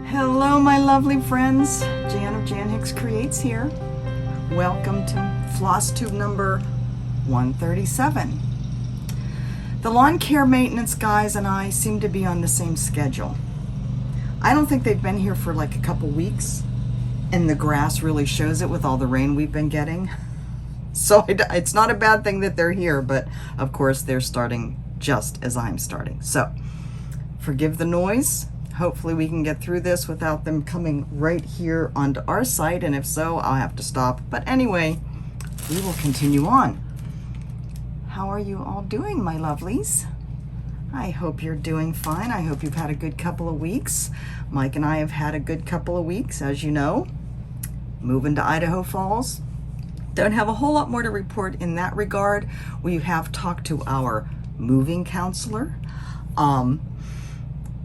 Hello, my lovely friends. Jan of Jan Hicks Creates here. Welcome to Flosstube number 137. The lawn care maintenance guys and I seem to be on the same schedule. I don't think they've been here for like a couple weeks, and the grass really shows it with all the rain we've been getting. So it's not a bad thing that they're here, but of course they're starting just as I'm starting. So forgive the noise. Hopefully we can get through this without them coming right here onto our site, and if so, I'll have to stop. But anyway, we will continue on. How are you all doing, my lovelies? I hope you're doing fine. I hope you've had a good couple of weeks. Mike and I have had a good couple of weeks, as you know. Moving to Idaho Falls. Don't have a whole lot more to report in that regard. We have talked to our moving counselor.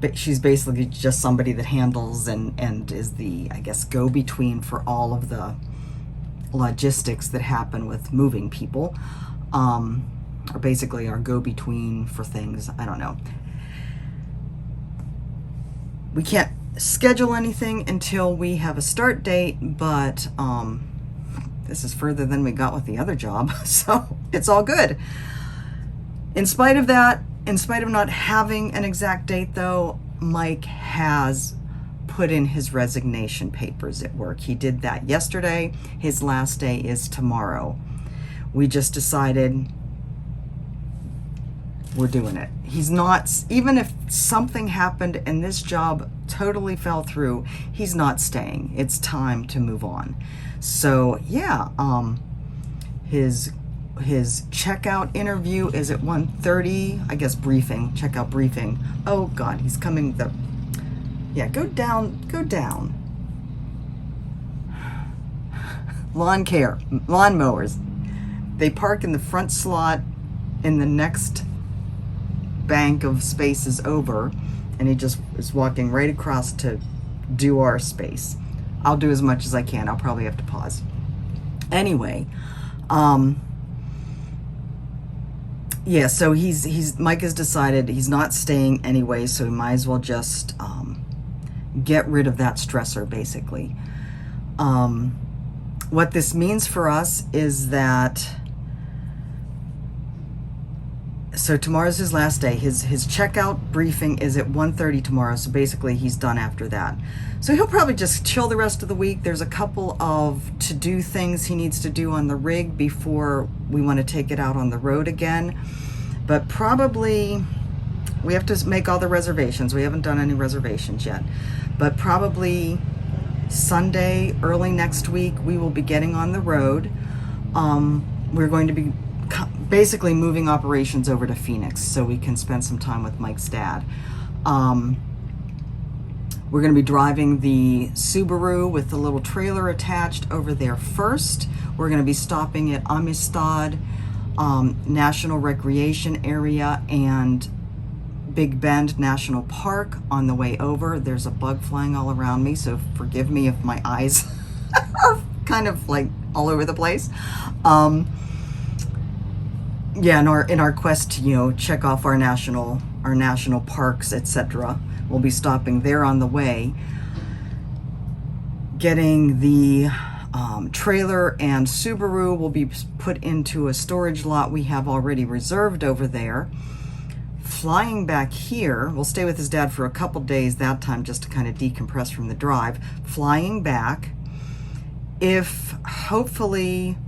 But she's basically just somebody that handles and is the, I guess, go-between for all of the logistics that happen with moving people, or basically our go-between for things. I don't know. We can't schedule anything until we have a start date, but this is further than we got with the other job, so it's all good. In spite of that, in spite of not having an exact date though, Mike has put in his resignation papers at work. He did that yesterday. His last day is tomorrow. We just decided we're doing it. He's not, even if something happened and this job totally fell through, he's not staying. It's time to move on. So yeah, his checkout interview is at 1:30, I guess briefing, checkout briefing. Oh God, he's coming yeah, go down. Lawn care, lawn mowers. They park in the front slot in the next bank of spaces over, and he just is walking right across to do our space. I'll do as much as I can. I'll probably have to pause. Anyway, yeah, so Mike has decided he's not staying anyway, so he might as well just get rid of that stressor, basically. What this means for us is that, so tomorrow's his last day. His checkout briefing is at 1:30 tomorrow, so basically he's done after that. So he'll probably just chill the rest of the week. There's a couple of to-do things he needs to do on the rig before we want to take it out on the road again. But probably, we have to make all the reservations. We haven't done any reservations yet. But probably Sunday, early next week, we will be getting on the road. We're going to be basically moving operations over to Phoenix so we can spend some time with Mike's dad. We're going to be driving the Subaru with the little trailer attached over there first. We're going to be stopping at Amistad National Recreation Area and Big Bend National Park on the way over. There's a bug flying all around me, so forgive me if my eyes are kind of like all over the place. Yeah, in our quest to, check off our national parks, etc., we'll be stopping there on the way, getting the trailer and Subaru will be put into a storage lot we have already reserved over there. Flying back here, we'll stay with his dad for a couple days that time just to kind of decompress from the drive. Flying back, if hopefully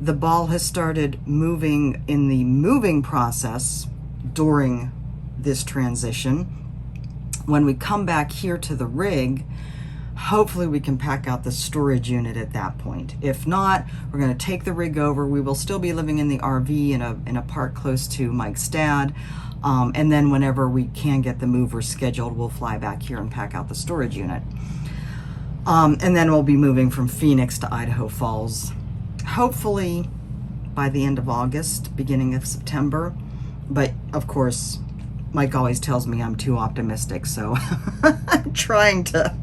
the ball has started moving in the moving process during this transition, when we come back here to the rig, hopefully we can pack out the storage unit at that point. If not, we're going to take the rig over. We will still be living in the RV in a park close to Mike's dad. And then whenever we can get the mover scheduled, we'll fly back here and pack out the storage unit. And then we'll be moving from Phoenix to Idaho Falls, hopefully by the end of August, beginning of September. But of course, Mike always tells me I'm too optimistic, so I'm trying to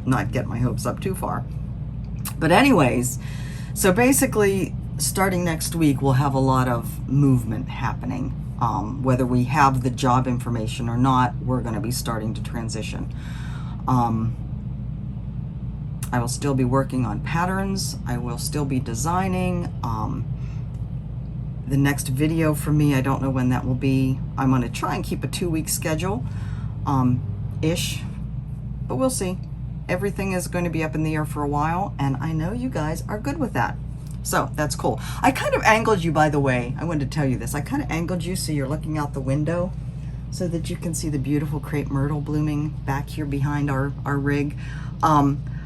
not get my hopes up too far. But anyways, so basically starting next week, we'll have a lot of movement happening. Whether we have the job information or not, we're going to be starting to transition. I will still be working on patterns. I will still be designing. The next video for me, I don't know when that will be. I'm going to try and keep a 2-week schedule, ish, but we'll see. Everything is going to be up in the air for a while, and I know you guys are good with that. So that's cool. I kind of angled you, by the way. I wanted to tell you this. I kind of angled you so you're looking out the window so that you can see the beautiful crepe myrtle blooming back here behind our rig.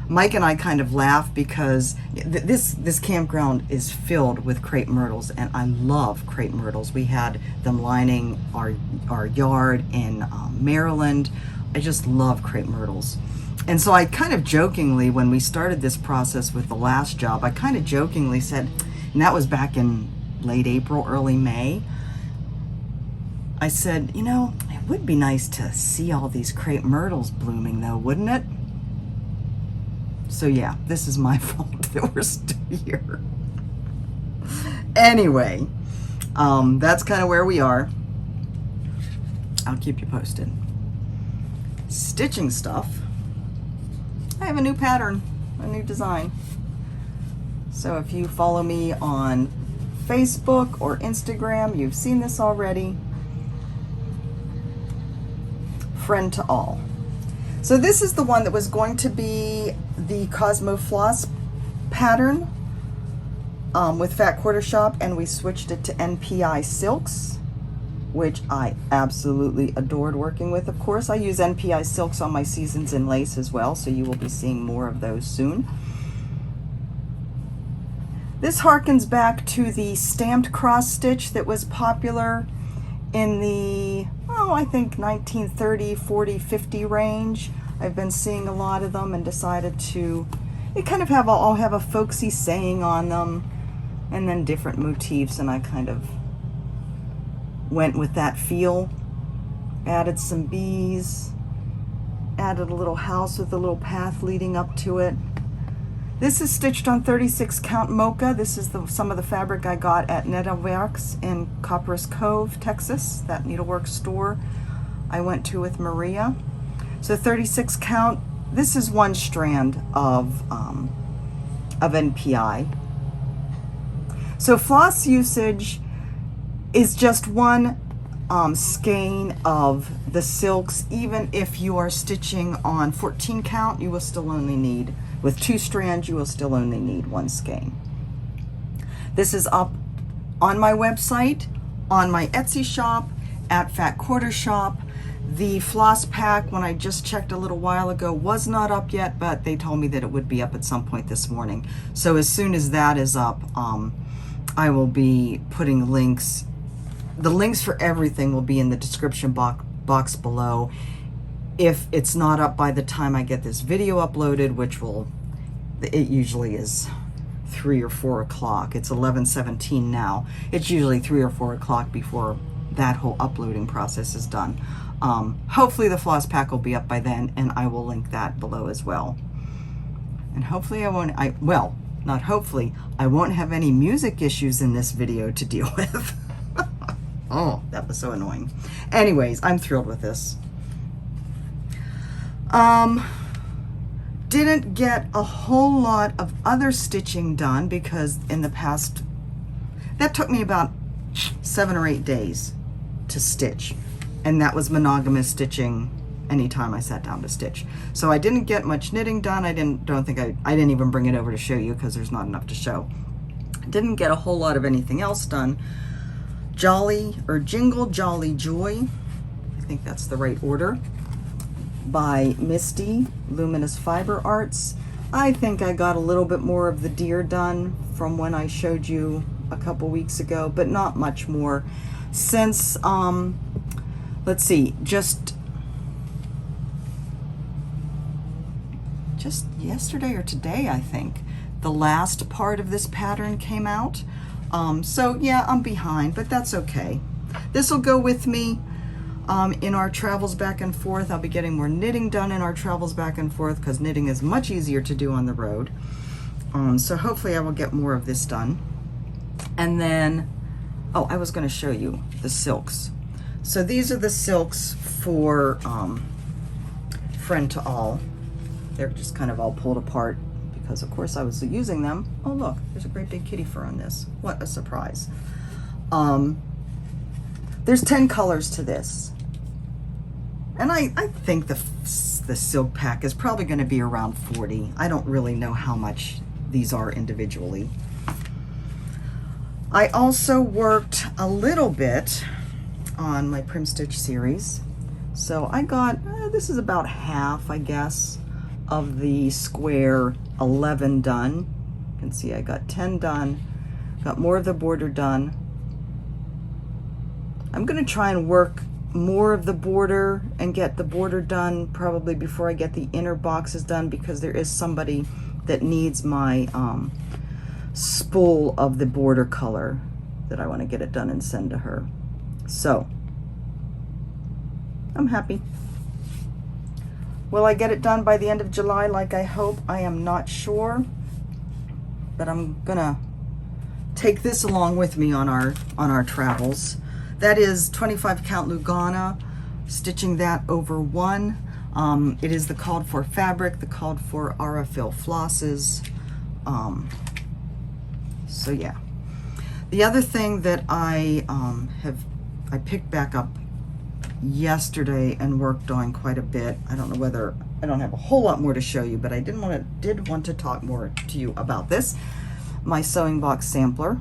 Mike and I kind of laugh because this campground is filled with crepe myrtles, and I love crepe myrtles. We had them lining our yard in Maryland. I just love crepe myrtles. And so I kind of jokingly, when we started this process with the last job, I kind of jokingly said, and that was back in late April, early May, I said, you know, it would be nice to see all these crepe myrtles blooming though, wouldn't it? So yeah, this is my fault that we're still here. Anyway, that's kind of where we are. I'll keep you posted. Stitching stuff. I have a new pattern, a new design. So if you follow me on Facebook or Instagram, you've seen this already. Friend to all. So this is the one that was going to be the Cosmo Floss pattern with Fat Quarter Shop, and we switched it to NPI silks, which I absolutely adored working with. Of course, I use NPI silks on my Seasons in Lace as well, so you will be seeing more of those soon. This harkens back to the stamped cross stitch that was popular in the, I think 1930, 40, 50 range. I've been seeing a lot of them and decided to, they kind of all have a folksy saying on them and then different motifs, and I kind of went with that feel. Added some bees, added a little house with a little path leading up to it. This is stitched on 36 count mocha. This is some of the fabric I got at Needleworks in Copperas Cove, Texas, that needlework store I went to with Maria. So 36 count. This is one strand of NPI. So floss usage is just one skein of the silks. Even if you are stitching on 14 count, you will still only need, with 2 strands, you will still only need 1 skein. This is up on my website, on my Etsy shop, at Fat Quarter Shop. The floss pack, when I just checked a little while ago, was not up yet, but they told me that it would be up at some point this morning. So as soon as that is up, I will be putting links. The links for everything will be in the description box below. If it's not up by the time I get this video uploaded, which it usually is 3 or 4 o'clock. It's 11:17 now. It's usually 3 or 4 o'clock before that whole uploading process is done. Hopefully the floss pack will be up by then, and I will link that below as well. And hopefully not hopefully, I won't have any music issues in this video to deal with. Oh, that was so annoying. Anyways, I'm thrilled with this. Didn't get a whole lot of other stitching done because in the past, that took me about 7 or 8 days to stitch. And that was monogamous stitching anytime I sat down to stitch. So I didn't get much knitting done. I didn't even bring it over to show you because there's not enough to show. Didn't get a whole lot of anything else done. Jingle Jolly Joy, I think that's the right order, by Misty, Luminous Fiber Arts. I think I got a little bit more of the deer done from when I showed you a couple weeks ago, but not much more. Since, let's see, just yesterday or today, I think, the last part of this pattern came out. So yeah, I'm behind, but that's okay. This will go with me in our travels back and forth. I'll be getting more knitting done in our travels back and forth because knitting is much easier to do on the road. So hopefully I will get more of this done. And then, oh, I was going to show you the silks. So these are the silks for Friend to All. They're just kind of all pulled apart because of course I was using them. Oh look, there's a great big kitty fur on this. What a surprise. There's 10 colors to this. And I think the silk pack is probably going to be around 40. I don't really know how much these are individually. I also worked a little bit on my Primstitch series. So I got, this is about half, I guess, of the square 11 done. You can see I got 10 done, got more of the border done. I'm going to try and work more of the border and get the border done probably before I get the inner boxes done, because there is somebody that needs my spool of the border color that I want to get it done and send to her. So I'm happy. Will I get it done by the end of July like I hope? I am not sure, but I'm gonna take this along with me on our travels. That is 25 count Lugana, stitching that over 1. It is the called for fabric, the called for Aurifil flosses. So yeah. The other thing that I picked back up yesterday and worked on quite a bit. I don't know whether, I don't have a whole lot more to show you, but I did want to talk more to you about this. My sewing box sampler.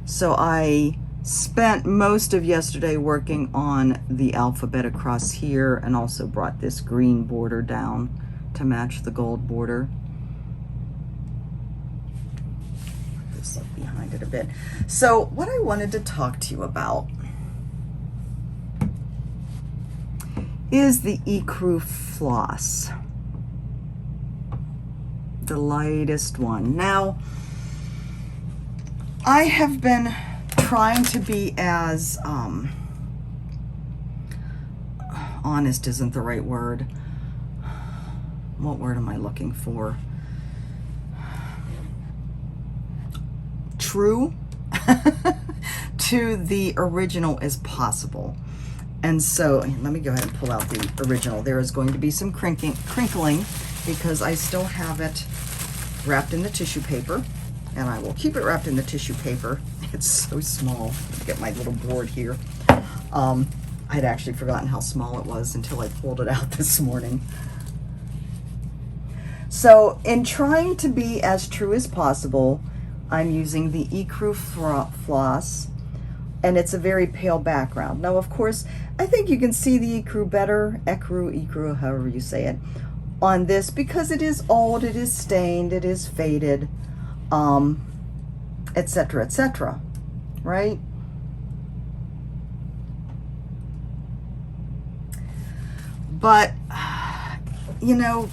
So I spent most of yesterday working on the alphabet across here, and also brought this green border down to match the gold border. This up behind it a bit. So what I wanted to talk to you about is the Ecru floss, the lightest one. Now, I have been trying to be as honest isn't the right word. What word am I looking for? True to the original as possible. And so let me go ahead and pull out the original. There is going to be some crinkling because I still have it wrapped in the tissue paper, and I will keep it wrapped in the tissue paper. It's so small. Let me get my little board here. I'd actually forgotten how small it was until I pulled it out this morning. So in trying to be as true as possible, I'm using the Ecru floss, and it's a very pale background. Now, of course, I think you can see the Ecru better, Ecru, however you say it, on this, because it is old, it is stained, it is faded, etc., etc., right? But, you know,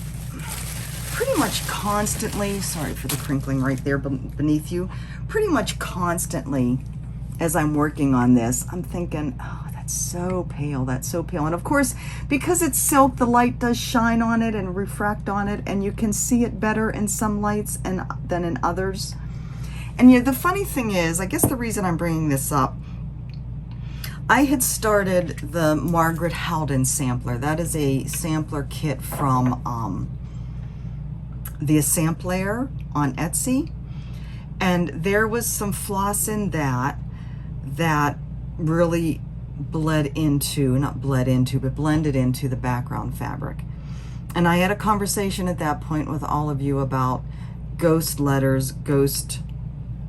pretty much constantly, sorry for the crinkling right there beneath you, pretty much constantly as I'm working on this, I'm thinking, oh, that's so pale, that's so pale. And of course, because it's silk, the light does shine on it and refract on it, and you can see it better in some lights than in others. And you know, the funny thing is, I guess the reason I'm bringing this up, I had started the Margaret Howden sampler. That is a sampler kit from the Sampler on Etsy, and there was some floss in that really blended into the background fabric. And I had a conversation at that point with all of you about ghost letters, ghost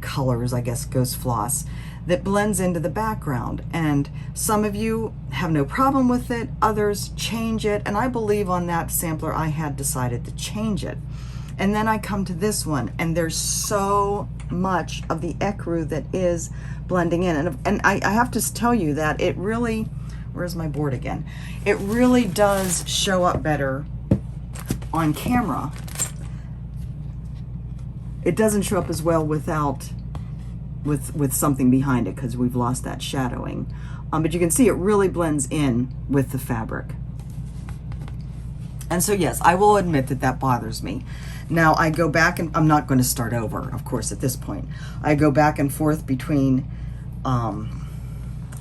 colors, I guess, ghost floss that blends into the background. And some of you have no problem with it, others change it, and I believe on that sampler I had decided to change it. And then I come to this one, and there's so much of the ecru that is blending in. And I have to tell you that it really, where's my board again? It really does show up better on camera. It doesn't show up as well without, with something behind it, because we've lost that shadowing. But you can see it really blends in with the fabric. And so yes, I will admit that that bothers me. Now I go back, and I'm not going to start over, of course, at this point. I go back and forth between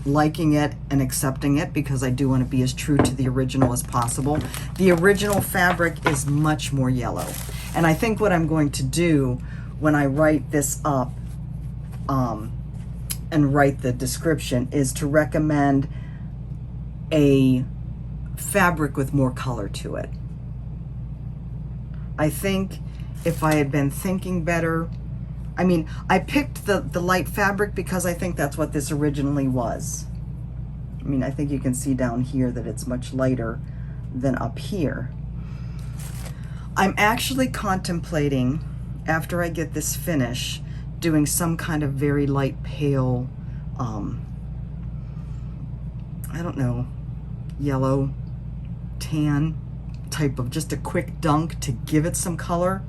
liking it and accepting it, because I do want to be as true to the original as possible. The original fabric is much more yellow. And I think what I'm going to do when I write this up and write the description is to recommend a fabric with more color to it. I think if I had been thinking better, I mean, I picked the light fabric because I think that's what this originally was. I mean, I think you can see down here that it's much lighter than up here. I'm actually contemplating, after I get this finish, doing some kind of very light pale, I don't know, yellow, tan type of, just a quick dunk to give it some color.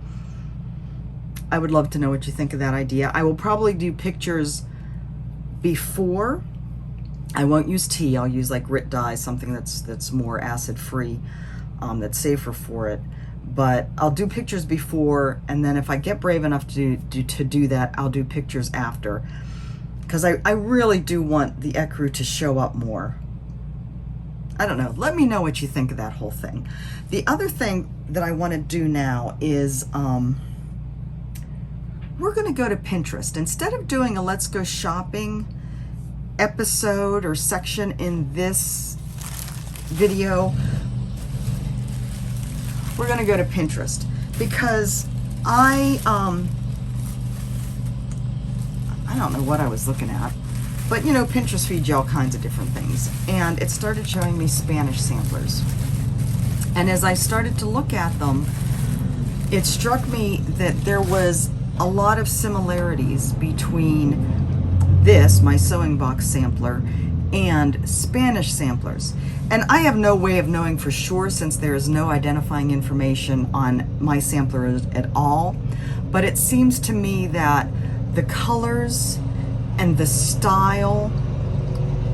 I would love to know what you think of that idea. I will probably do pictures before. I won't use tea. I'll use like Rit dye, something that's more acid free, that's safer for it. But I'll do pictures before, and then if I get brave enough to do that, I'll do pictures after, because I really do want the ecru to show up more. I don't know. Let me know what you think of that whole thing. The other thing that I want to do now is we're going to go to Pinterest. Instead of doing a Let's Go Shopping episode or section in this video, we're going to go to Pinterest, because I don't know what I was looking at, but you know, Pinterest feeds you all kinds of different things, and it started showing me Spanish samplers. And as I started to look at them, it struck me that there was a lot of similarities between this, my sewing box sampler, and Spanish samplers. And I have no way of knowing for sure, since there is no identifying information on my sampler at all, but it seems to me that the colors and the style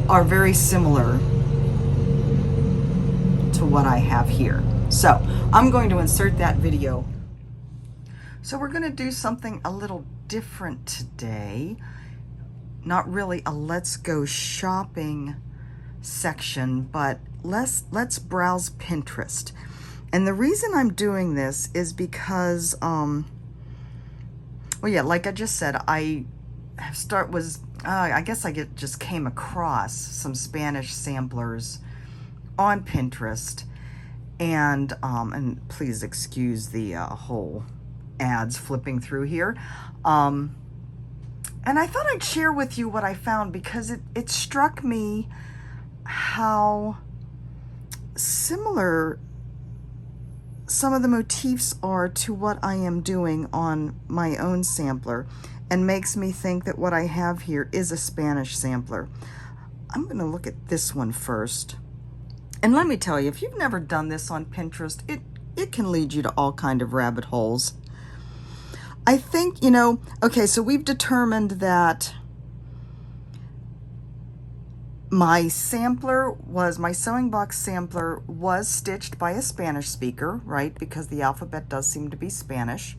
are very similar to what I have here. So I'm going to insert that video. So we're going to do something a little different today. Not really a Let's Go Shopping section, but let's browse Pinterest. And the reason I'm doing this is because well, yeah, like I just said, I guess I just came across some Spanish samplers on Pinterest, and please excuse the whole ads flipping through here. And I thought I'd share with you what I found, because it struck me how similar some of the motifs are to what I am doing on my own sampler, and makes me think that what I have here is a Spanish sampler. I'm going to look at this one first. And let me tell you, if you've never done this on Pinterest, it can lead you to all kind of rabbit holes. I think, you know, okay, so we've determined that my sewing box sampler was stitched by a Spanish speaker, right? Because the alphabet does seem to be Spanish.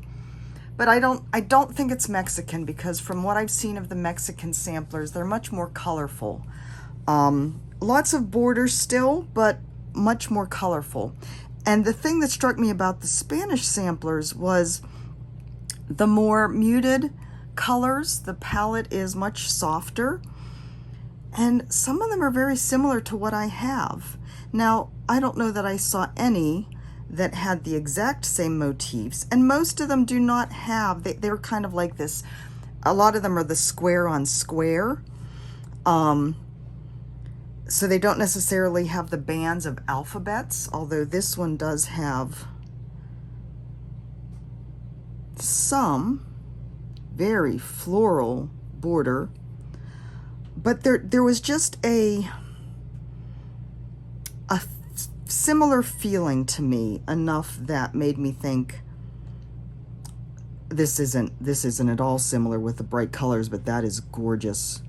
But I don't think it's Mexican, because from what I've seen of the Mexican samplers, they're much more colorful. Lots of borders still, but much more colorful. And the thing that struck me about the Spanish samplers was the more muted colors. The palette is much softer, and some of them are very similar to what I have. Now, I don't know that I saw any that had the exact same motifs, and most of them do not have, they're kind of like this, a lot of them are the square on square, so they don't necessarily have the bands of alphabets, although this one does have some very floral border. But there was just a similar feeling to me, enough that made me think this isn't at all similar with the bright colors, but that is gorgeous.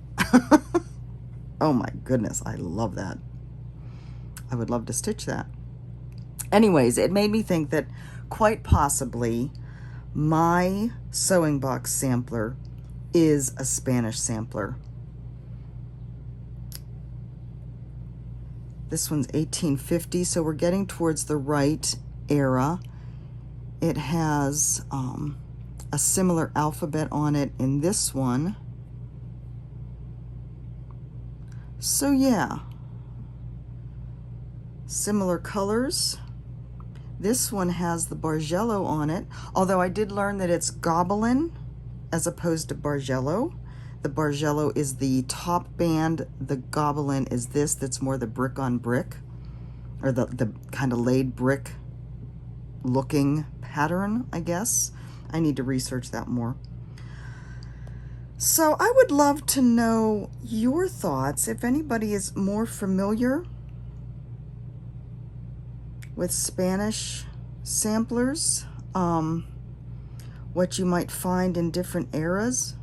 Oh my goodness, I love that. I would love to stitch that. Anyways, it made me think that quite possibly my sewing box sampler is a Spanish sampler. This one's 1850, so we're getting towards the right era. It has a similar alphabet on it in this one. So yeah, similar colors. This one has the Bargello on it, although I did learn that it's Gobelin as opposed to Bargello. The Bargello is the top band, the Gobelin is this that's more the brick on brick, or the kind of laid brick looking pattern, I guess. I need to research that more. So I would love to know your thoughts, if anybody is more familiar with Spanish samplers, what you might find in different eras.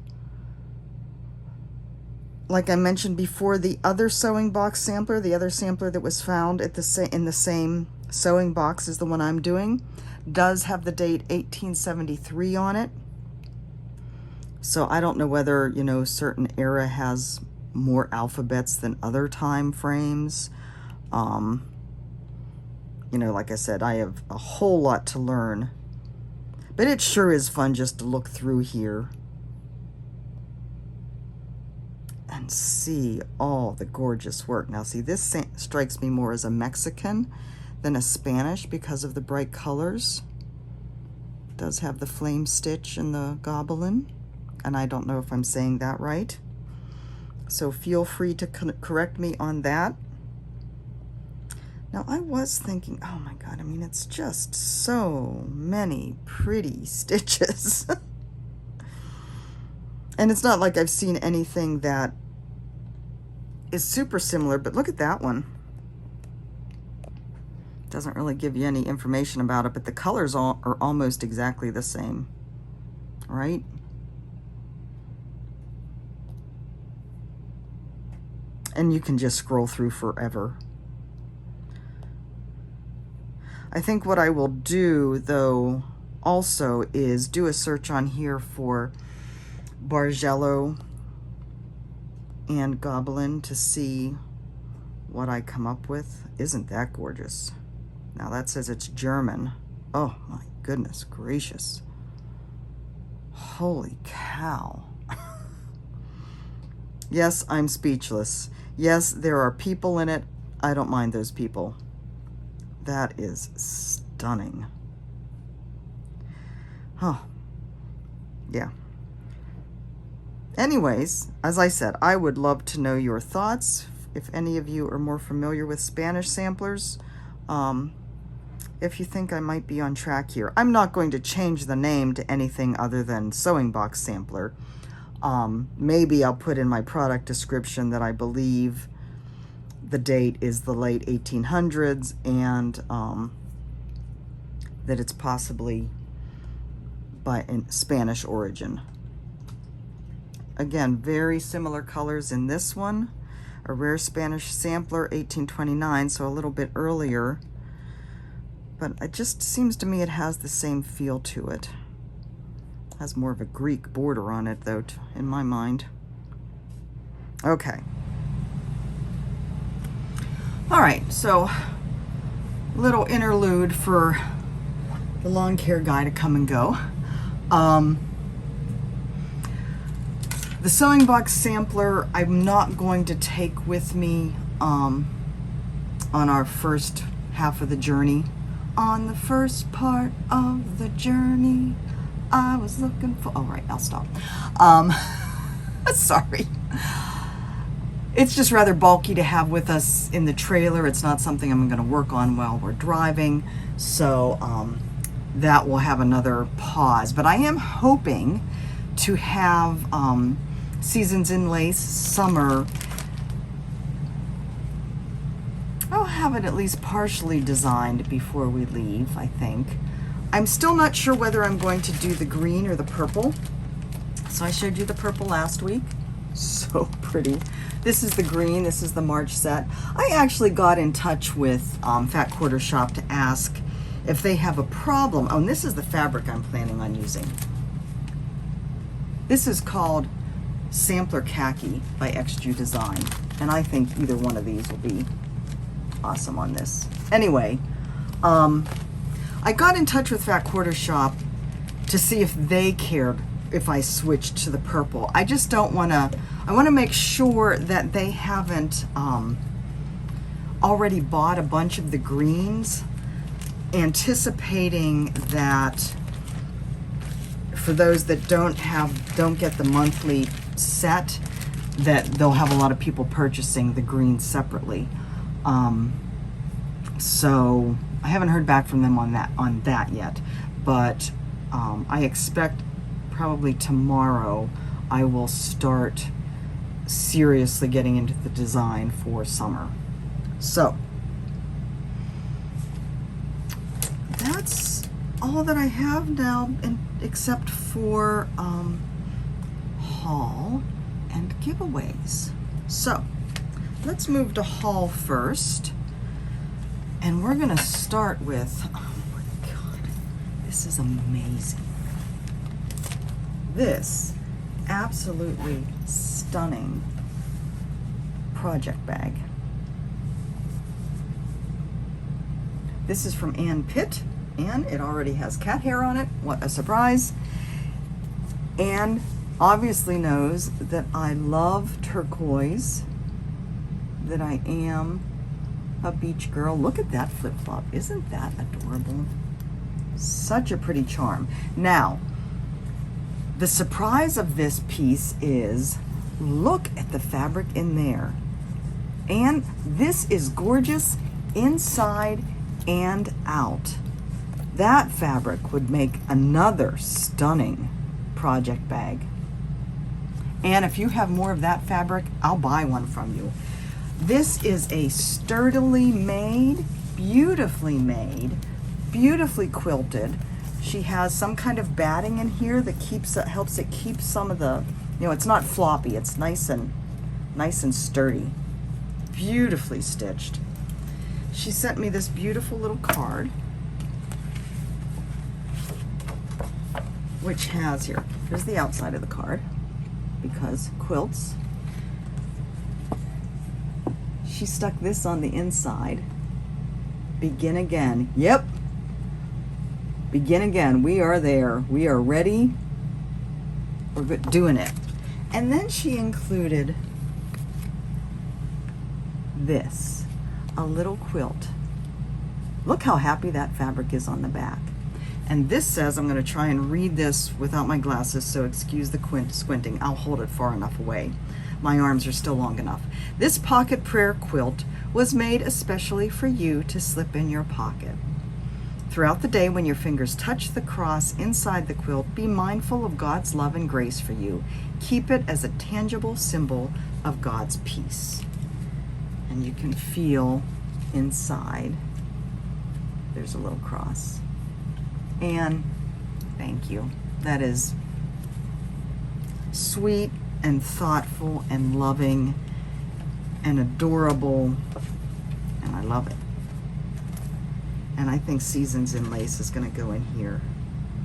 Like I mentioned before, the other sewing box sampler, the other sampler that was found at in the same sewing box as the one I'm doing, does have the date 1873 on it. So I don't know whether, you know, certain era has more alphabets than other time frames. You know, like I said, I have a whole lot to learn, but it sure is fun just to look through here and see all the gorgeous work. Now see, this strikes me more as a Mexican than a Spanish because of the bright colors. It does have the flame stitch and the gobelin, and I don't know if I'm saying that right. So feel free to correct me on that. Now I was thinking, oh my God, I mean, it's just so many pretty stitches. And it's not like I've seen anything that is super similar, but look at that one. Doesn't really give you any information about it, but the colors are almost exactly the same, right? And you can just scroll through forever. I think what I will do, though, also is do a search on here for Bargello and Gobelin to see what I come up with. Isn't that gorgeous? Now that says it's German. Oh my goodness gracious. Holy cow. Yes, I'm speechless. Yes, there are people in it. I don't mind those people. That is stunning. Oh, yeah. Anyways, as I said, I would love to know your thoughts. If any of you are more familiar with Spanish samplers, if you think I might be on track here. I'm not going to change the name to anything other than sewing box sampler. Maybe I'll put in my product description that I believe the date is the late 1800s and that it's possibly by Spanish origin. Again, very similar colors in this one. A rare Spanish sampler, 1829, so a little bit earlier. But it just seems to me it has the same feel to it. Has more of a Greek border on it, though, in my mind. Okay. All right, so little interlude for the lawn care guy to come and go. The sewing box sampler I'm not going to take with me on our first half of the journey. On the first part of the journey, I was looking for... All right, I'll stop. Sorry. It's just rather bulky to have with us in the trailer. It's not something I'm going to work on while we're driving. So that will have another pause. But I am hoping to have Seasons in Lace Summer. I'll have it at least partially designed before we leave, I think. I'm still not sure whether I'm going to do the green or the purple. So I showed you the purple last week. So pretty. This is the green, this is the March set. I actually got in touch with Fat Quarter Shop to ask if they have a problem. Oh, and this is the fabric I'm planning on using. This is called Sampler Khaki by XG Design, and I think either one of these will be awesome on this. Anyway, I got in touch with Fat Quarter Shop to see if they cared if I switched to the purple. I just don't want to, I want to make sure that they haven't already bought a bunch of the greens, anticipating that for those that don't get the monthly set, that they'll have a lot of people purchasing the greens separately. So I haven't heard back from them on that yet, but I expect probably tomorrow I will start seriously getting into the design for summer. So that's all that I have now, except for haul and giveaways. So let's move to haul first, and we're gonna start with, oh my god, this is amazing. This absolutely stunning project bag. This is from Ann Pitt, and it already has cat hair on it. What a surprise. Ann obviously knows that I love turquoise, that I am a beach girl. Look at that flip-flop. Isn't that adorable? Such a pretty charm. Now, the surprise of this piece is, look at the fabric in there. And this is gorgeous inside and out. That fabric would make another stunning project bag. And if you have more of that fabric, I'll buy one from you. This is a sturdily made, beautifully quilted. She has some kind of batting in here that helps it keep some of the, you know, it's not floppy, it's nice and sturdy. Beautifully stitched. She sent me this beautiful little card, which has here's the outside of the card, because quilts. She stuck this on the inside. Begin again. Yep. Begin again. We are there. We are ready. We're doing it. And then she included this, a little quilt. Look how happy that fabric is on the back. And this says, I'm going to try and read this without my glasses, so excuse the squinting. I'll hold it far enough away. My arms are still long enough. This pocket prayer quilt was made especially for you to slip in your pocket. Throughout the day, when your fingers touch the cross inside the quilt, be mindful of God's love and grace for you. Keep it as a tangible symbol of God's peace. And you can feel inside, there's a little cross. And thank you. That is sweet and thoughtful and loving and adorable, and I love it. And I think Seasons in Lace is going to go in here.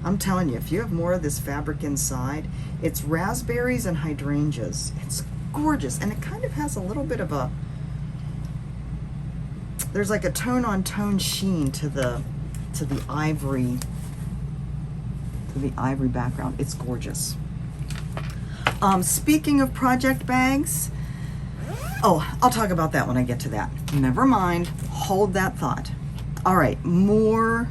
I'm telling you, if you have more of this fabric inside, it's raspberries and hydrangeas. It's gorgeous, and it kind of has a little bit of a, there's like a tone-on-tone sheen to the ivory background. It's gorgeous. Speaking of project bags, oh, I'll talk about that when I get to that. Never mind, hold that thought. All right, more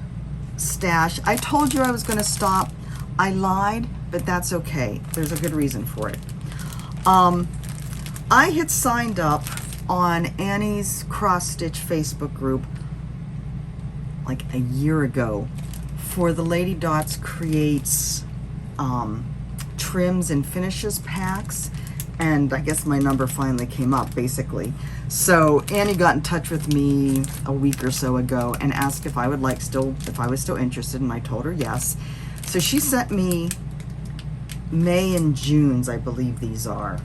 stash. I told you I was going to stop. I lied, but that's okay. There's a good reason for it. I had signed up on Annie's cross stitch Facebook group like a year ago for the Lady Dots Creates trims and finishes packs, and I guess my number finally came up, basically. So Annie got in touch with me a week or so ago and asked if I would if I was still interested, and I told her yes. So she sent me May and June's, I believe these are.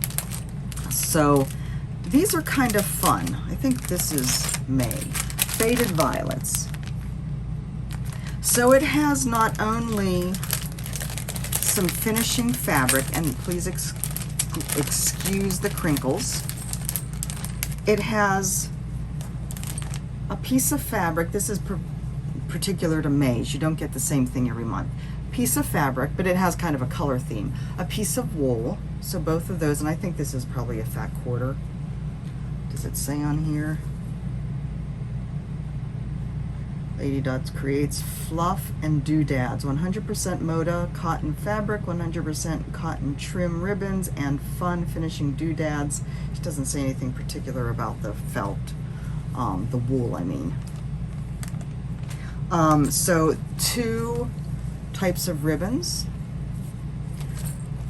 So these are kind of fun. I think this is May. Faded Violets. So it has not only some finishing fabric, and please excuse the crinkles. It has a piece of fabric. This is particular to May's. You don't get the same thing every month. Piece of fabric, but it has kind of a color theme. A piece of wool, so both of those, and I think this is probably a fat quarter. Does it say on here? Lady Dots creates fluff and doodads. 100% Moda cotton fabric, 100% cotton trim ribbons, and fun finishing doodads. She doesn't say anything particular about the felt, the wool, I mean. So 2 types of ribbons,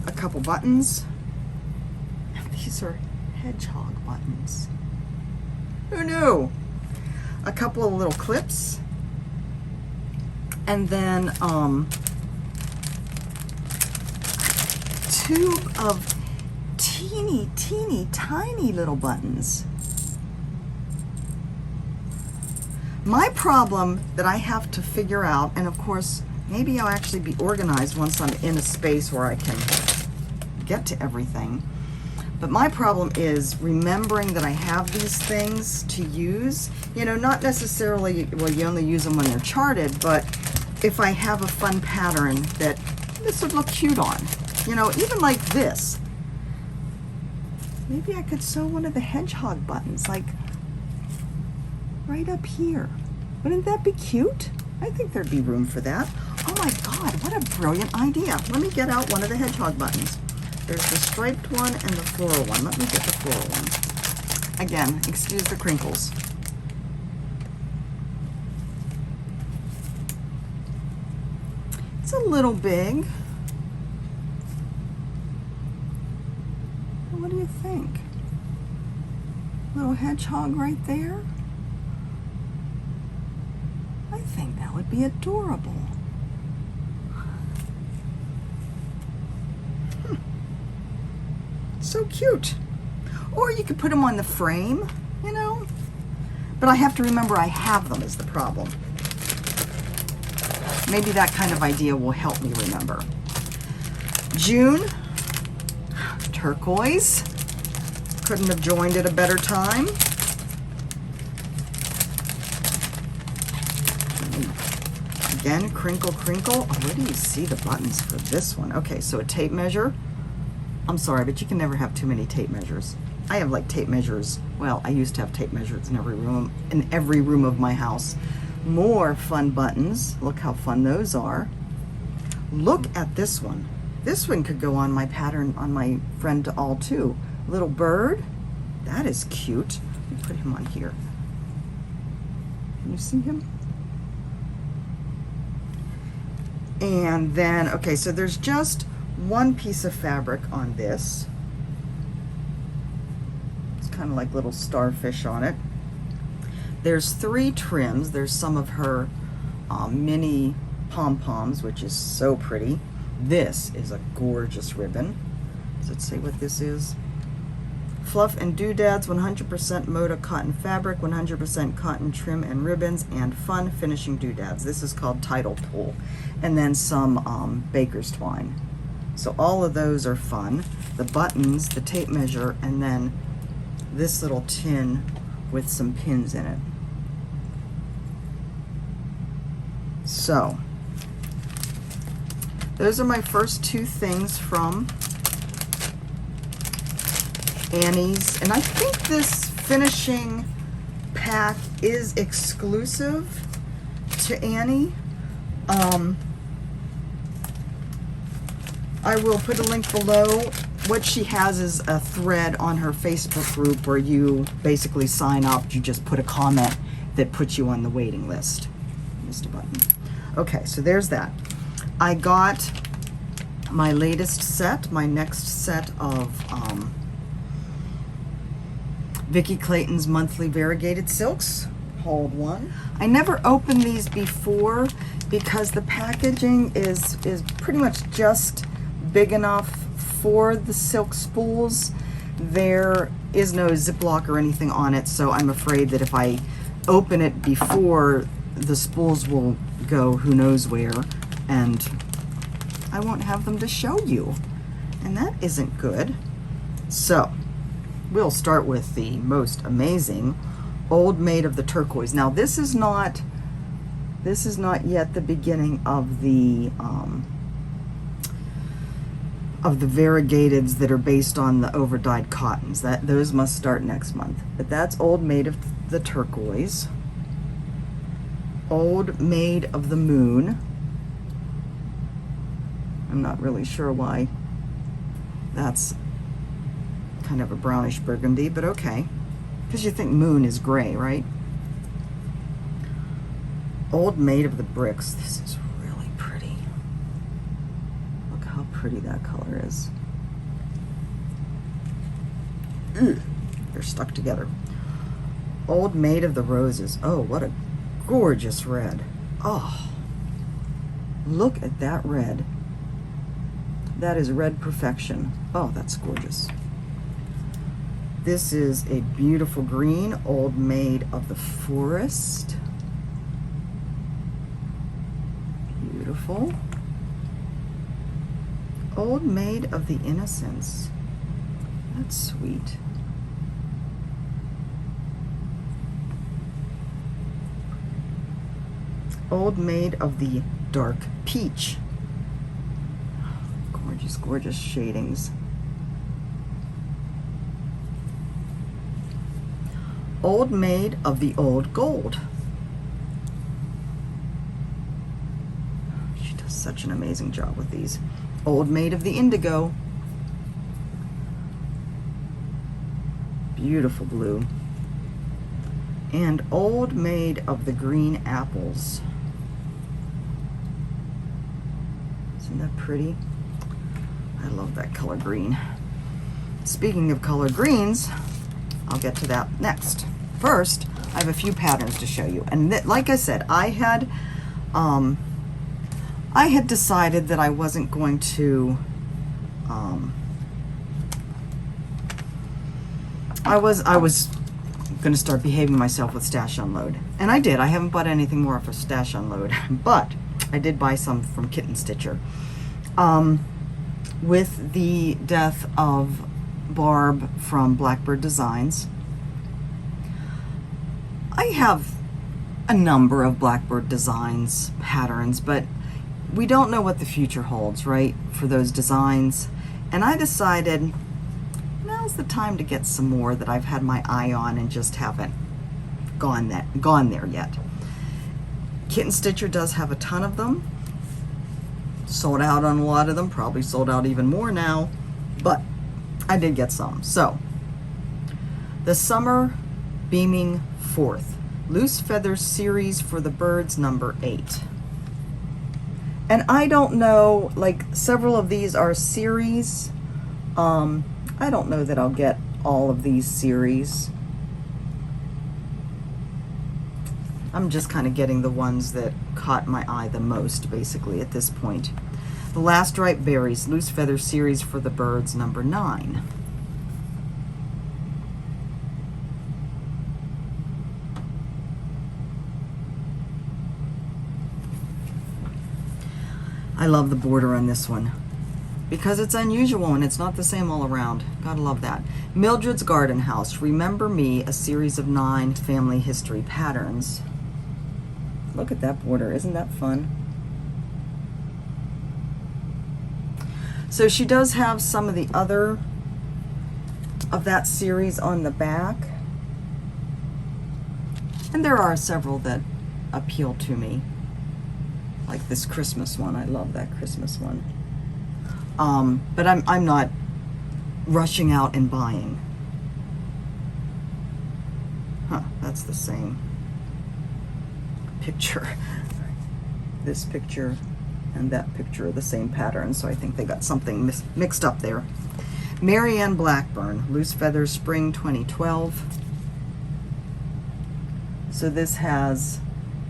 a couple buttons. These are hedgehog buttons. Who knew? A couple of little clips. And then 2 of teeny tiny little buttons. My problem that I have to figure out, and of course maybe I'll actually be organized once I'm in a space where I can get to everything, but my problem is remembering that I have these things to use. You know, not necessarily, well, you only use them when they're charted, but if I have a fun pattern that this would look cute on, you know, even like this. Maybe I could sew one of the hedgehog buttons, like right up here. Wouldn't that be cute? I think there'd be room for that. Oh my God, what a brilliant idea. Let me get out one of the hedgehog buttons. There's the striped one and the floral one. Let me get the floral one. Again, excuse the crinkles. It's a little big. What do you think? Little hedgehog right there? I think that would be adorable. So cute. Or you could put them on the frame, you know? But I have to remember I have them is the problem. Maybe that kind of idea will help me remember. June, Turquoise. Couldn't have joined at a better time. Again, crinkle, crinkle. Oh, where do you see the buttons for this one? Okay, so a tape measure. I'm sorry, but you can never have too many tape measures. I have like tape measures. Well, I used to have tape measures in every room of my house. More fun buttons. Look how fun those are. Look at this one. This one could go on my pattern on my friend to all too. Little bird. That is cute. Let me put him on here. Can you see him? And then, okay, so there's just one piece of fabric on this. It's kind of like little starfish on it. There's 3 trims. There's some of her mini pom-poms, which is so pretty. This is a gorgeous ribbon. Does it say what this is? Fluff and doodads, 100% Moda cotton fabric, 100% cotton trim and ribbons, and fun finishing doodads. This is called Tidal Pull. And then some baker's twine. So all of those are fun. The buttons, the tape measure, and then this little tin with some pins in it. So those are my first 2 things from Annie's, and I think this finishing pack is exclusive to Annie. I will put a link below. What she has is a thread on her Facebook group where you basically sign up. You just put a comment that puts you on the waiting list. Missed a button. Okay, so there's that. I got my latest set, my next set of Vicki Clayton's monthly variegated silks. Hold one. I never opened these before because the packaging is pretty much just big enough for the silk spools, There is no Ziploc or anything on it, so I'm afraid that if I open it before, the spools will go who knows where, and I won't have them to show you, and that isn't good. So we'll start with the most amazing Old Maid of the Turquoise. Now this is not yet the beginning of the variegateds that are based on the over-dyed cottons. Those must start next month. But that's Old Maid of the Turquoise. Old Maid of the Moon. I'm not really sure why that's kind of a brownish burgundy, but okay. Because you think moon is gray, right? Old Maid of the Bricks. This is really pretty. Look how pretty that color is. Ugh, they're stuck together. Old Maid of the Roses. Oh, what a gorgeous red. Oh, look at that red. That is red perfection. Oh, that's gorgeous. This is a beautiful green, Old Maid of the Forest. Beautiful. Old Maid of the Innocents. That's sweet. Old Maid of the Dark Peach. Gorgeous, gorgeous shadings. Old Maid of the Old Gold. She does such an amazing job with these. Old Maid of the Indigo. Beautiful blue. And Old Maid of the Green Apples. Isn't that pretty? I love that color green. Speaking of color greens, I'll get to that next. First, I have a few patterns to show you. And like I said, I had decided that I wasn't going to, I was going to start behaving myself with Stash Unload. And I did. I haven't bought anything more for Stash Unload, but I did buy some from Kitten Stitcher. With the death of Barb from Blackbird Designs, I have a number of Blackbird Designs patterns, but we don't know what the future holds, right, for those designs. And I decided now's the time to get some more that I've had my eye on and just haven't gone there yet. Kitten Stitcher does have a ton of them. Sold out on a lot of them, probably sold out even more now, but I did get some. So, the Summer Beaming Forth Loose Feather Series for the Birds number 8. And I don't know, like several of these are series. I don't know that I'll get all of these series. I'm just kind of getting the ones that caught my eye the most, basically, at this point. The Last Ripe Berries, Loose Feather Series for the Birds, number 9. I love the border on this one because it's unusual and it's not the same all around. Gotta love that. Mildred's Garden House, Remember Me, a series of 9 family history patterns. Look at that border, isn't that fun? So she does have some of the other of that series on the back. And there are several that appeal to me. Like this Christmas one, I love that Christmas one. But I'm not rushing out and buying. Huh, that's the same picture. This picture and that picture are the same pattern, so I think they got something mixed up there. Marianne Blackburn, Loose Feathers, Spring 2012. So this has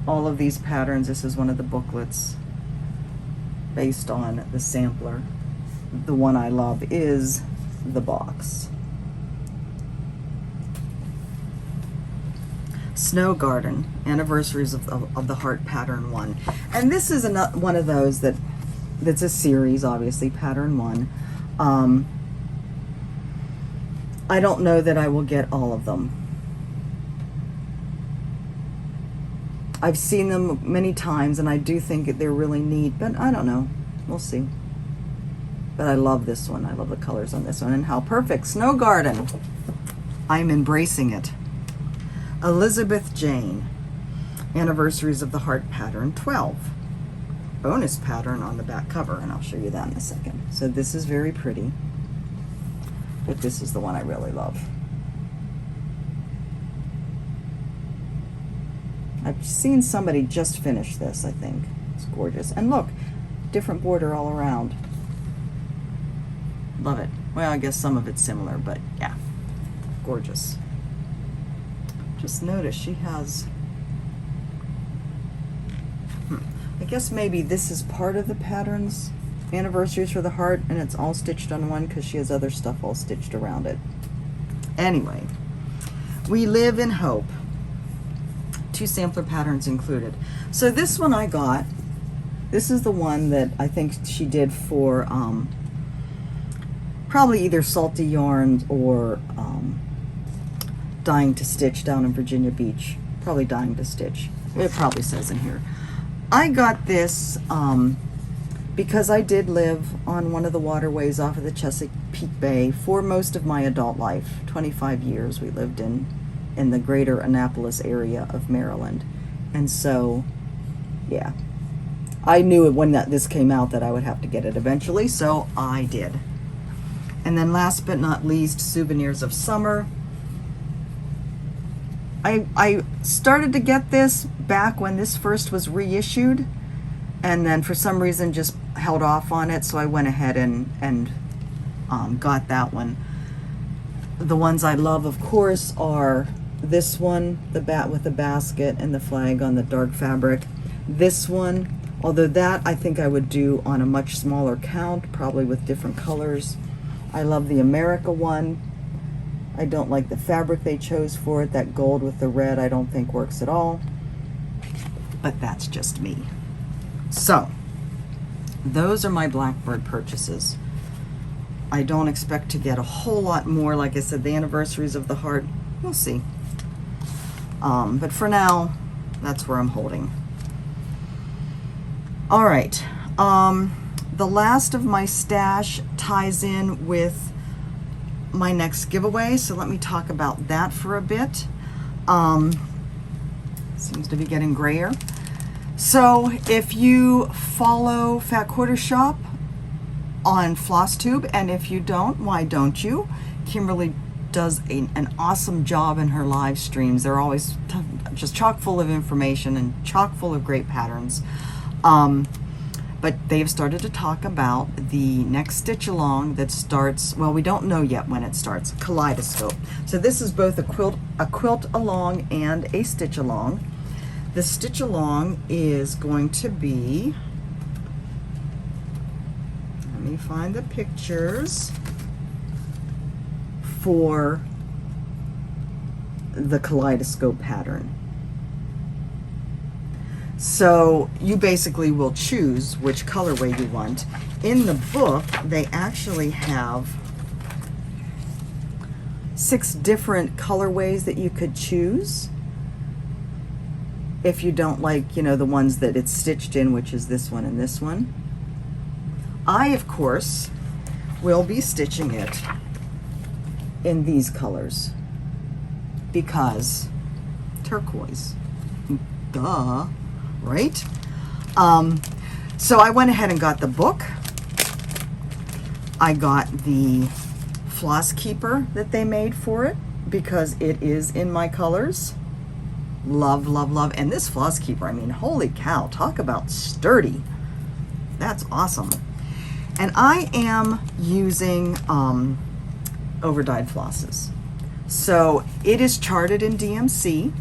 all of these patterns. This is one of the booklets based on the sampler. The one I love is the box. Snow Garden, Anniversaries of the Heart pattern 1. And this is one of those that's a series, obviously, pattern 1. I don't know that I will get all of them. I've seen them many times and I do think that they're really neat, but I don't know. We'll see. But I love this one. I love the colors on this one and how perfect. Snow Garden. I'm embracing it. Elizabeth Jane, Anniversaries of the Heart pattern 12. Bonus pattern on the back cover, and I'll show you that in a second. So this is very pretty, but this is the one I really love. I've seen somebody just finish this, I think. It's gorgeous. And look, different border all around. Love it. Well, I guess some of it's similar, but yeah, gorgeous. Just notice she has, I guess maybe this is part of the patterns, Anniversaries for the Heart, and it's all stitched on one because she has other stuff all stitched around it. Anyway, We Live in Hope. 2 sampler patterns included. So this one I got. This is the one that I think she did for probably either Salty Yarns or Dying to Stitch down in Virginia Beach. Probably Dying to Stitch. It probably says in here. I got this because I did live on one of the waterways off of the Chesapeake Bay for most of my adult life. 25 years we lived in the greater Annapolis area of Maryland. And so, yeah. I knew when this came out that I would have to get it eventually, so I did. And then last but not least, Souvenirs of Summer. I started to get this back when this first was reissued, and then for some reason just held off on it, so I went ahead and got that one. The ones I love, of course, are this one, the bat with the basket and the flag on the dark fabric. This one, although that I think I would do on a much smaller count, probably with different colors. I love the America one. I don't like the fabric they chose for it. That gold with the red I don't think works at all. But that's just me. So, those are my Blackbird purchases. I don't expect to get a whole lot more. Like I said, the Anniversaries of the Heart, we'll see. But for now, that's where I'm holding. All right. The last of my stash ties in with my next giveaway, so let me talk about that for a bit. Seems to be getting grayer. So if you follow Fat Quarter Shop on Flosstube, and if you don't, why don't you? Kimberly does an awesome job in her live streams. They're always just chock full of information and chock full of great patterns. But they've started to talk about the next stitch along that starts, well, we don't know yet when it starts, Kaleidoscope. So this is both a quilt along and a stitch along. The stitch along is going to be, let me find the pictures for the Kaleidoscope pattern. So you basically will choose which colorway you want. In the book, they actually have 6 different colorways that you could choose. If you don't like, you know, the ones that it's stitched in, which is this one and this one. I, of course, will be stitching it in these colors because turquoise. Duh. Right? So I went ahead and got the book. I got the floss keeper that they made for it because it is in my colors. Love, love, love. And this floss keeper, I mean, holy cow, talk about sturdy. That's awesome. And I am using overdyed flosses. So it is charted in DMC.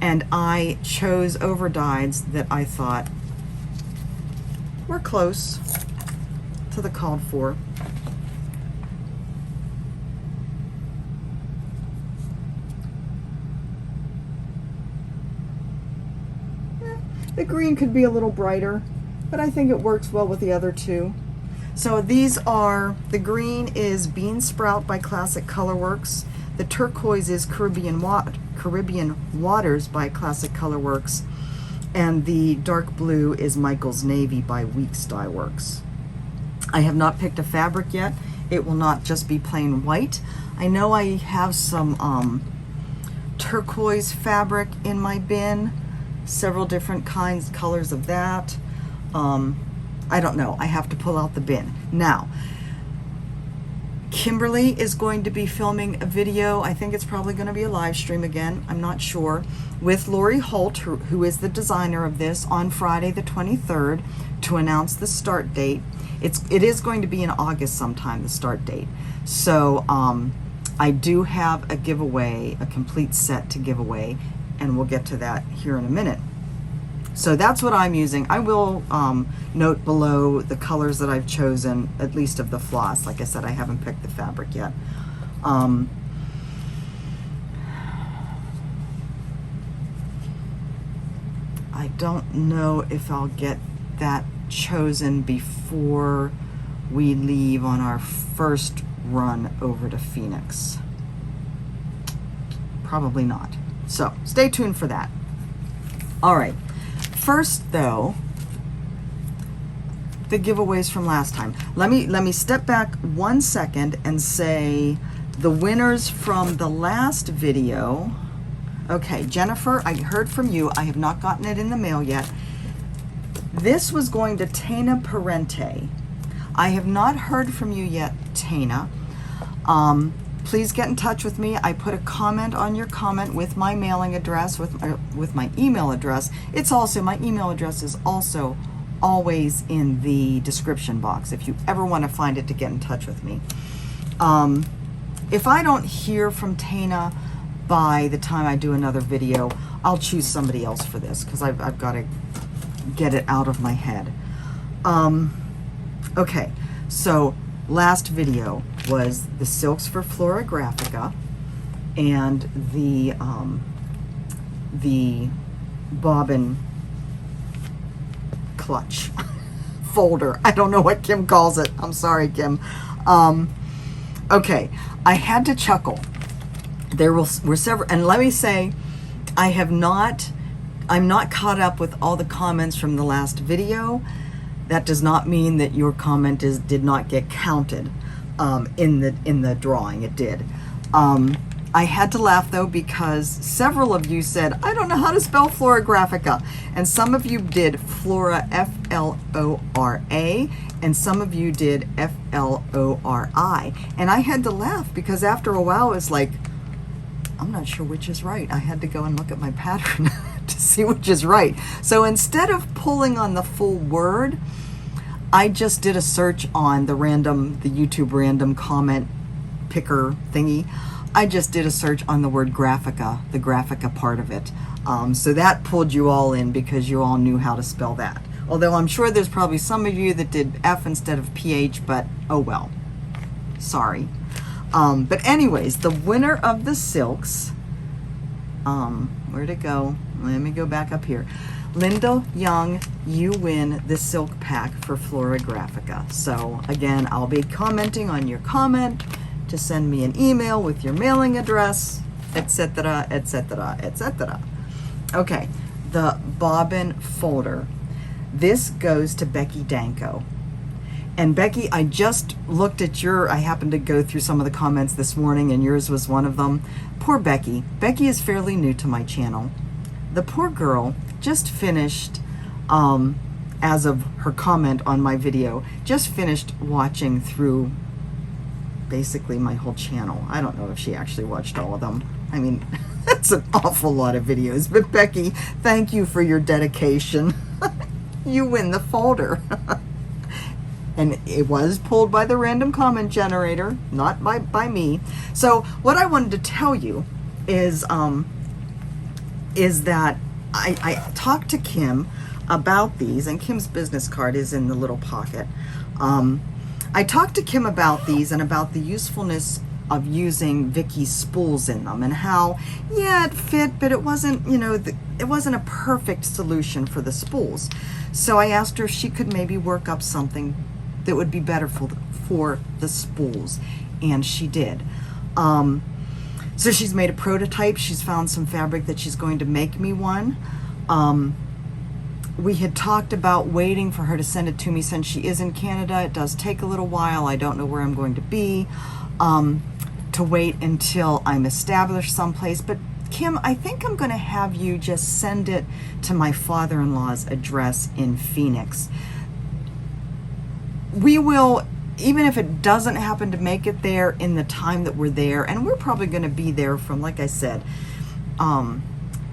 And I chose overdyes that I thought were close to the called for. The green could be a little brighter, but I think it works well with the other two. So these are, the green is Bean Sprout by Classic Colorworks. The turquoise is Caribbean Waters by Classic Colorworks. And the dark blue is Michael's Navy by Weeks Dye Works. I have not picked a fabric yet. It will not just be plain white. I know I have some turquoise fabric in my bin, several different colors of that. I don't know, I have to pull out the bin. Now, Kimberly is going to be filming a video, I think it's probably going to be a live stream again, I'm not sure, with Lori Holt, who is the designer of this, on Friday the 23rd to announce the start date. It is going to be in August sometime, the start date. So I do have a giveaway, a complete set to give away, and we'll get to that here in a minute. So that's what I'm using. I will note below the colors that I've chosen, at least of the floss. Like I said, I haven't picked the fabric yet. I don't know if I'll get that chosen before we leave on our first run over to Phoenix. Probably not. So stay tuned for that. All right. First, though, the giveaways from last time. Let me step back 1 second and say the winners from the last video. Okay, Jennifer, I heard from you. I have not gotten it in the mail yet. This was going to Tana Parente. I have not heard from you yet, Tana. Please get in touch with me. I put a comment on your comment with my mailing address, with my email address. It's also, my email address is also always in the description box if you ever want to find it to get in touch with me. If I don't hear from Tana by the time I do another video, I'll choose somebody else for this because I've got to get it out of my head. Okay, so last video was the silks for Flora Graphica and the bobbin clutch folder. I don't know what Kim calls it. I'm sorry, Kim. Okay, I had to chuckle. There were several, and let me say, I'm not caught up with all the comments from the last video. That does not mean that your comment did not get counted in the drawing. It did. I had to laugh though because several of you said, I don't know how to spell Flora Graphica, and some of you did Flora, F-L-O-R-A, and some of you did F-L-O-R-I, and I had to laugh because after a while it's like, I'm not sure which is right. I had to go and look at my pattern to see which is right. So instead of pulling on the full word, I just did a search on the YouTube random comment picker thingy. I just did a search on the word Graphica, the Graphica part of it. So that pulled you all in because you all knew how to spell that. Although I'm sure there's probably some of you that did F instead of PH, but oh well. Sorry. But anyways, the winner of the silks, where'd it go? Let me go back up here. Linda Young, you win the silk pack for Flora Graphica. So again, I'll be commenting on your comment to send me an email with your mailing address, etc., etc., etc. Okay, the bobbin folder. This goes to Becky Danko. And Becky, I just looked at I happened to go through some of the comments this morning and yours was one of them. Poor Becky. Becky is fairly new to my channel. The poor girl just finished, as of her comment on my video, just finished watching through basically my whole channel. I don't know if she actually watched all of them. I mean, that's an awful lot of videos. But Becky, thank you for your dedication. You win the folder. And it was pulled by the random comment generator, not by me. So what I wanted to tell you is that I talked to Kim about these, and Kim's business card is in the little pocket. I talked to Kim about these and about the usefulness of using Vicky's spools in them, and how, yeah, it fit, but it wasn't, you know, it wasn't a perfect solution for the spools. So I asked her if she could maybe work up something that would be better for the spools, and she did. So she's made a prototype. She's found some fabric that she's going to make me one. We had talked about waiting for her to send it to me since she is in Canada. It does take a little while. I don't know where I'm going to be, to wait until I'm established someplace. But Kim, I think I'm going to have you just send it to my father-in-law's address in Phoenix. We will, even if it doesn't happen to make it there in the time that we're there, and we're probably going to be there from, like I said,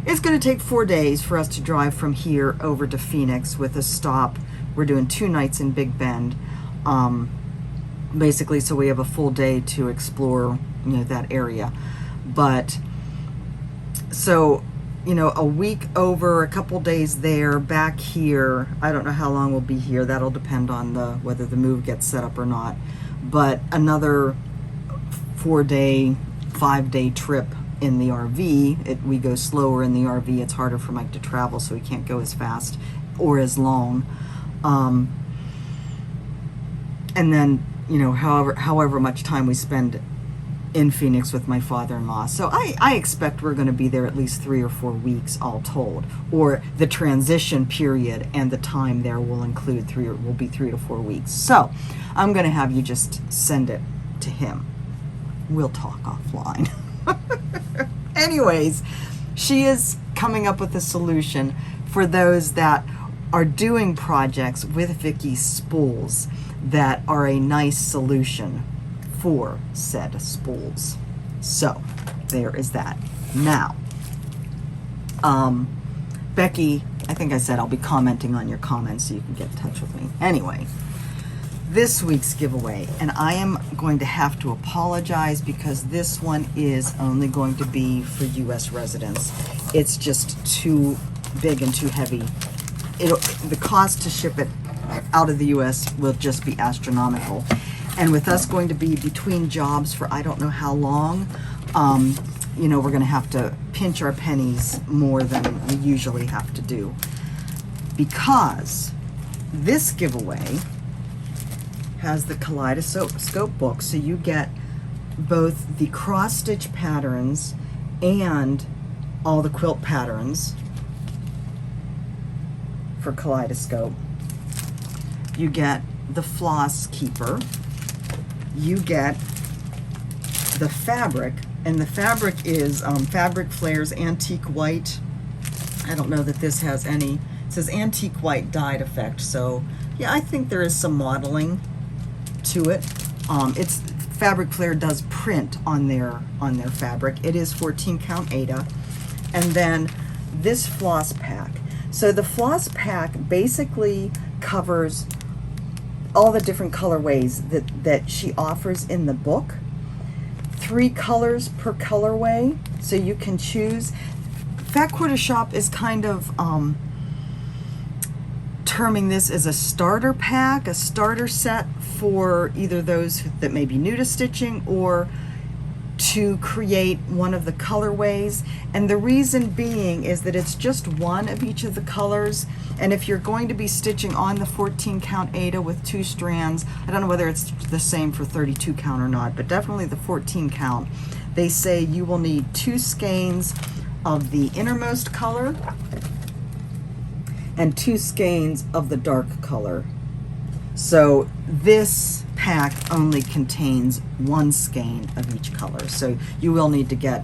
it's going to take 4 days for us to drive from here over to Phoenix with a stop. We're doing 2 nights in Big Bend, basically, so we have a full day to explore, you know, that area. But so, you know, a week over, a couple days there, back here. I don't know how long we'll be here. That'll depend on whether the move gets set up or not. But another 4-day, 5-day trip in the RV. We go slower in the RV. It's harder for Mike to travel, so he can't go as fast or as long. And then, you know, however much time we spend in Phoenix with my father-in-law. So I expect we're going to be there at least 3 or 4 weeks all told, or the transition period and the time there will include will be 3 to 4 weeks. So I'm going to have you just send it to him. We'll talk offline. Anyways, she is coming up with a solution for those that are doing projects with Vicky's spools that are a nice solution for said spools. So there is that. Now, Becky, I think I said I'll be commenting on your comments so you can get in touch with me. Anyway, this week's giveaway, and I am going to have to apologize because this one is only going to be for U.S. residents. It's just too big and too heavy. The cost to ship it out of the U.S. will just be astronomical. And with us going to be between jobs for I don't know how long, you know, we're going to have to pinch our pennies more than we usually have to do. Because this giveaway has the Kaleidoscope book, so you get both the cross-stitch patterns and all the quilt patterns for Kaleidoscope. You get the floss keeper. You get the fabric, and the fabric is Fabric Flares Antique White. I don't know that this has any, it says Antique White dyed effect, so yeah, I think there is some modeling to it. It's Fabric Flare does print on their fabric. It is 14 count Aida. And then this floss pack. So the floss pack basically covers all the different colorways that she offers in the book. 3 colors per colorway, so you can choose. Fat Quarter Shop is kind of terming this as a starter pack, a starter set for either those that may be new to stitching or to create one of the colorways. And the reason being is that it's just one of each of the colors, and if you're going to be stitching on the 14 count Aida with 2 strands, I don't know whether it's the same for 32 count or not, but definitely the 14 count, they say you will need 2 skeins of the innermost color and 2 skeins of the dark color. So this pack only contains 1 skein of each color, so you will need to get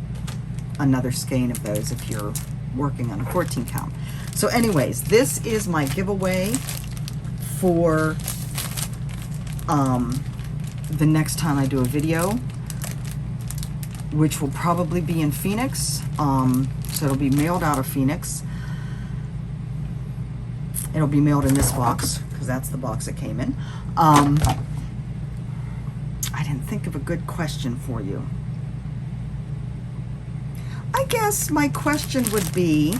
another skein of those if you're working on a 14 count. So anyways, this is my giveaway for the next time I do a video, which will probably be in Phoenix. So it'll be mailed out of Phoenix. It'll be mailed in this box, because that's the box it came in. I didn't think of a good question for you. I guess my question would be,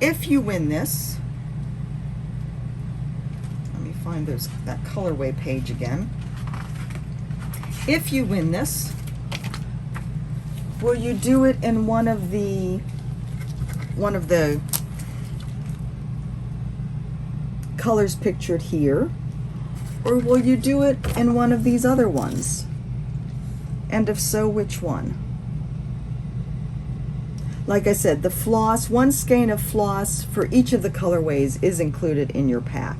if you win this, let me find that colorway page again. if you win this, will you do it in one of the colors pictured here, or will you do it in one of these other ones? And if so, which one? Like I said, the floss, one skein of floss for each of the colorways is included in your pack.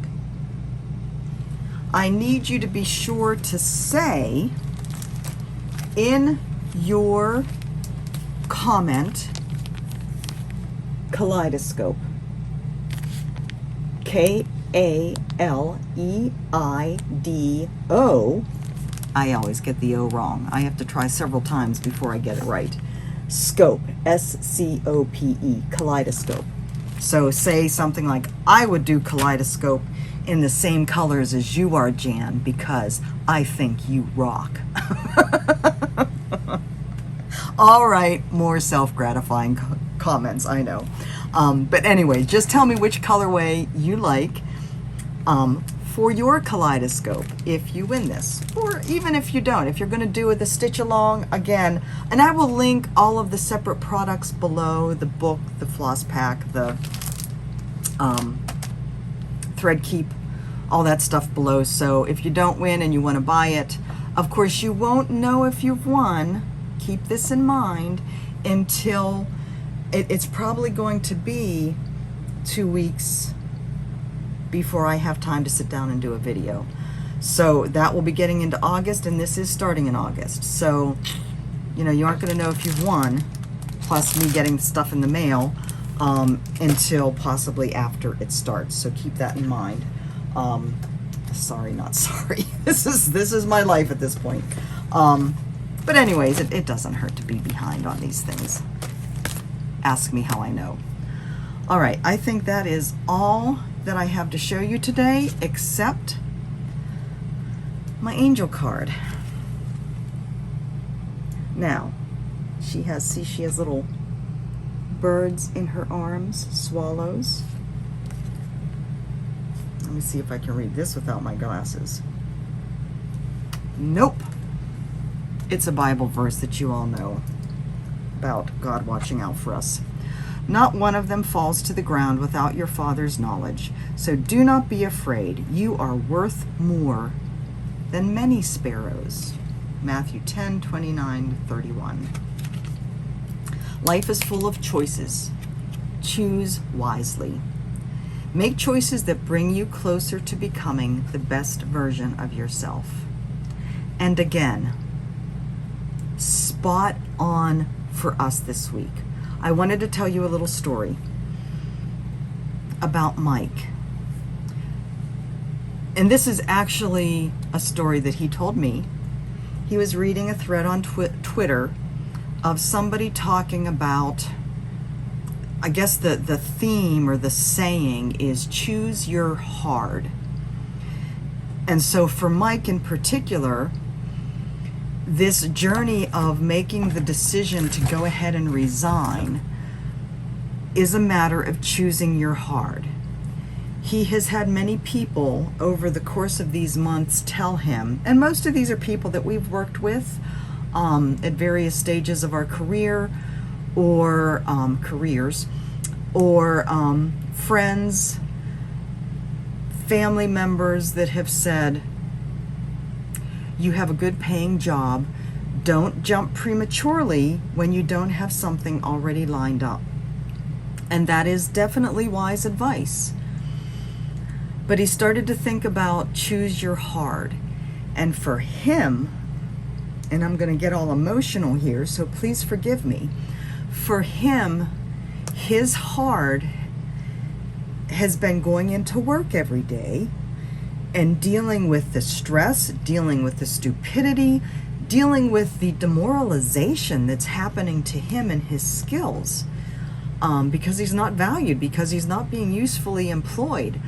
I need you to be sure to say in your comment, Kaleidoscope. K-A-L-E-I-D-O. I always get the O wrong. I have to try several times before I get it right. Scope, S-C-O-P-E, Kaleidoscope. So say something like, I would do Kaleidoscope in the same colors as you are, Jan, because I think you rock. All right, more self-gratifying comments, I know. But anyway, just tell me which colorway you like for your Kaleidoscope if you win this, or even if you don't. If you're going to do it, the stitch along again, and I will link all of the separate products below, the book, the floss pack, the thread keep, all that stuff below. So if you don't win and you want to buy it, of course you won't know if you've won. Keep this in mind until it's probably going to be 2 weeks before I have time to sit down and do a video. So that will be getting into August, and this is starting in August. So, you know, you aren't going to know if you've won, plus me getting stuff in the mail, until possibly after it starts. So keep that in mind. Sorry, not sorry. This is my life at this point. But anyways, it doesn't hurt to be behind on these things. Ask me how I know. All right, I think that is all that I have to show you today, except my angel card. Now, she has little birds in her arms, swallows. Let me see if I can read this without my glasses. Nope. It's a Bible verse that you all know about God watching out for us. Not one of them falls to the ground without your Father's knowledge. So do not be afraid. You are worth more than many sparrows. Matthew 10:29-31. Life is full of choices. Choose wisely. Make choices that bring you closer to becoming the best version of yourself. And again, spot on for us this week. I wanted to tell you a little story about Mike. And this is actually a story that he told me. He was reading a thread on Twitter of somebody talking about, I guess the theme or the saying is choose your hard. And so for Mike in particular, this journey of making the decision to go ahead and resign is a matter of choosing your hard. He has had many people over the course of these months tell him, and most of these are people that we've worked with at various stages of our career or careers, or friends, family members that have said, you have a good paying job. Don't jump prematurely when you don't have something already lined up. And that is definitely wise advice. But he started to think about choose your hard. And for him, and I'm going to get all emotional here, so please forgive me. For him, his hard has been going into work every day and dealing with the stress, dealing with the stupidity, dealing with the demoralization that's happening to him and his skills, because he's not valued, because he's not being usefully employed.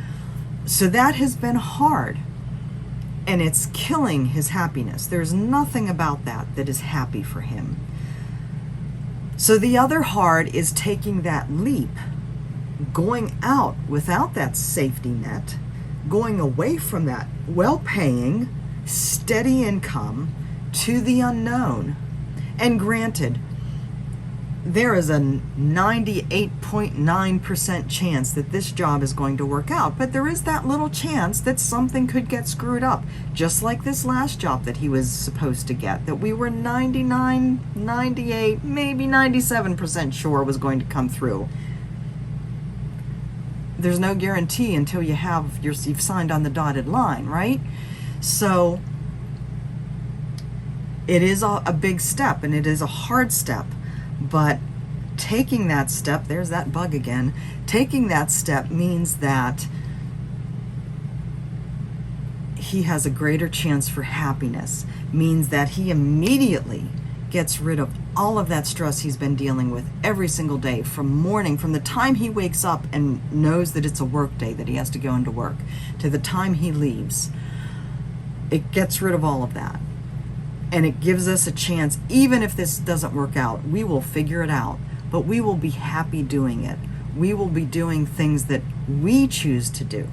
So that has been hard, and it's killing his happiness. There's nothing about that that is happy for him. So the other hard is taking that leap, going out without that safety net, going away from that well-paying, steady income to the unknown. And granted, there is a 98.9% chance that this job is going to work out, but there is that little chance that something could get screwed up, just like this last job that he was supposed to get, that we were 99, 98, maybe 97% sure was going to come through. There's no guarantee until you've signed on the dotted line, right? So it is a big step, and it is a hard step. But taking that step, there's that bug again, taking that step means that he has a greater chance for happiness, means that he immediately gets rid of all of that stress he's been dealing with every single day, from the time he wakes up and knows that it's a work day, that he has to go into work, to the time he leaves. It gets rid of all of that. And it gives us a chance, even if this doesn't work out, we will figure it out, but we will be happy doing it. We will be doing things that we choose to do,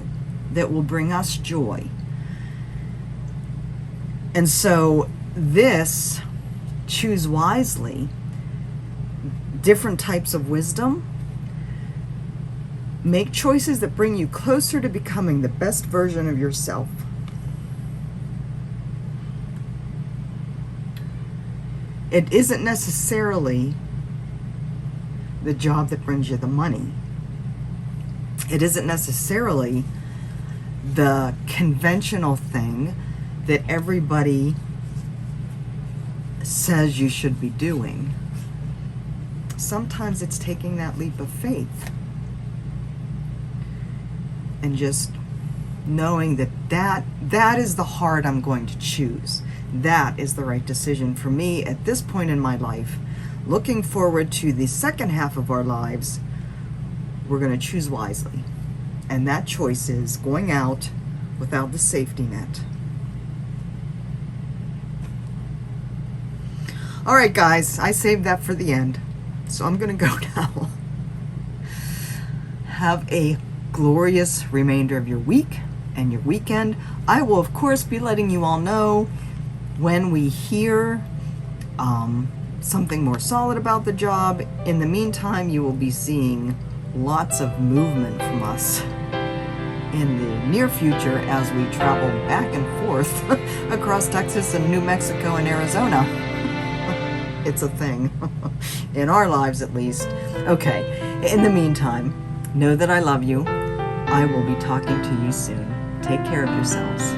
that will bring us joy. And so this, choose wisely, different types of wisdom, make choices that bring you closer to becoming the best version of yourself. It isn't necessarily the job that brings you the money. It isn't necessarily the conventional thing that everybody says you should be doing. Sometimes it's taking that leap of faith and just knowing that is the heart I'm going to choose. That is the right decision for me at this point in my life. Looking forward to the second half of our lives, we're going to choose wisely. And that choice is going out without the safety net. All right, guys, I saved that for the end. So I'm going to go now. Have a glorious remainder of your week and your weekend. I will, of course, be letting you all know when we hear something more solid about the job. In the meantime, you will be seeing lots of movement from us in the near future as we travel back and forth across Texas and New Mexico and Arizona. It's a thing, in our lives at least. Okay, in the meantime, know that I love you. I will be talking to you soon. Take care of yourselves.